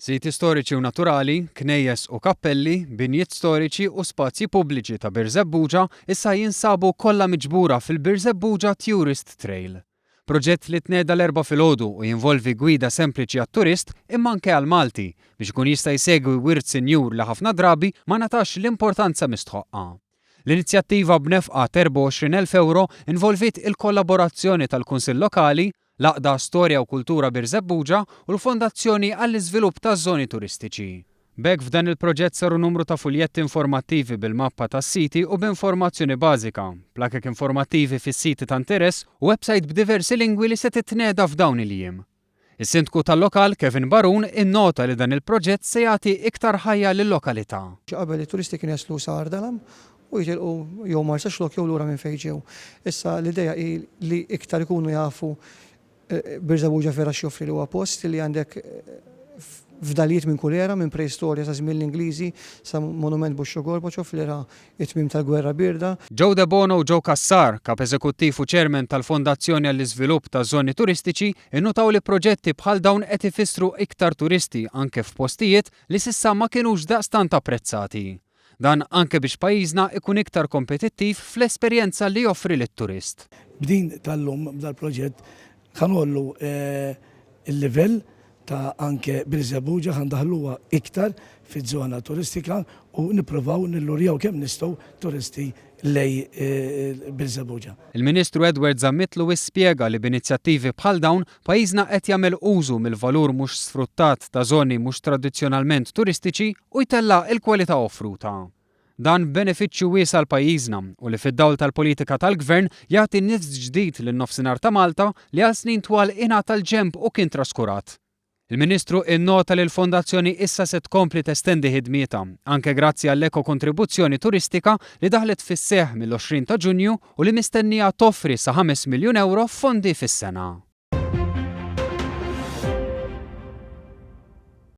Siti storiċi u naturali, knejjes u kappelli, binjiet storiċi u spazji pubbliċi ta' Birzebbuġa issa jinsabu kollha miġbura fil-Birzebbuġa Tourist Trail. Proġett li tneda l-4 filgħodu u jinvolvi gwida sempliċi għat-turist imma anke għal-Malti biex ikun jista' jsegwi wirt sinjur li ħafna drabi ma natax l-importanza mistħoqqa. L-inizjattiva b'nefqa ta' 24,000 euro involvit il-kollaborazzjoni tal-Kunsill Lokali, l-Aqda Storja u Kultura Birzebbuġa u l-Fondazzjoni għall-Iżvilupp taż-Żoni Turistiċi. B'hekk f'dan il-proġett saru numru ta' fuljetti informattivi bil-mappa tas-siti u b'informazzjoni bażika, plakek informattivi fis-siti ta' interess u website b'diversi lingwi li se titnieda f'dawn il-jiem. Is-Sindku tal-lokal Kevin Barun innota li dan il-proġett se jagħti iktar ħajja lill-lokalità. Qabel it-turisti kien jaslu sa Ardalam u jitilqu jew Marsa Xlok jew lura minn fejn ġew. Issa l-idea hi li iktar ikunu jafu Birzebbuġa vera xjoffri li huwa post li għandek fdalijiet minn kull era, minn preistorja sa' żmien l-Ingliżi sa' monument Buxxo Gorbaċov li era it-tmiem tal-Gwerra Birda. Joe De Bono u Joe Kassar, kap eżekuttiv u chairman tal-Fondazzjoni għall-Iżvilupp taż-Żoni Turistiċi, innutaw li proġetti bħal dawn qed ifissru iktar turisti anke f'postijiet li s'issa ma kinux daqstant apprezzati. Dan anke biex pajjiżna ikun iktar kompetittiv fl-esperjenza li joffri lit-turist. B'din tal-lum dal-proġett ħanollu il-livell ta' anke Birzebbuġa ħandaħluha iktar fiż-żona turistika u nippruvaw nillurjaw kemm nistgħu turisti lej Birzebbuġa. Il-Ministru Edward Zammitlu ispjega li b'inizjattivi bħal dawn pajjiżna qed jagħmel użu mill-valur mhux sfruttat ta' żoni mhux tradizzjonalment turistiċi u jtella' il-kwalità offruta. Dan benefiċċju wiesa l pajjiżna u li fid-dawl tal-politika tal-Gvern jagħti nifs ġdid lin-nofsinhar ta' Malta li għal snin twal ingħata l-ġenb u kien traskurat. Il-Ministru innota li l-Fondazzjoni issa se tkompli testendi ħidmietha anke grazzi għall-eko kontribuzzjoni turistika li daħlet fis-seħħ mill-20 ta' Ġunju u li mistennija toffri sa 5 miljun euro fondi fis-sena.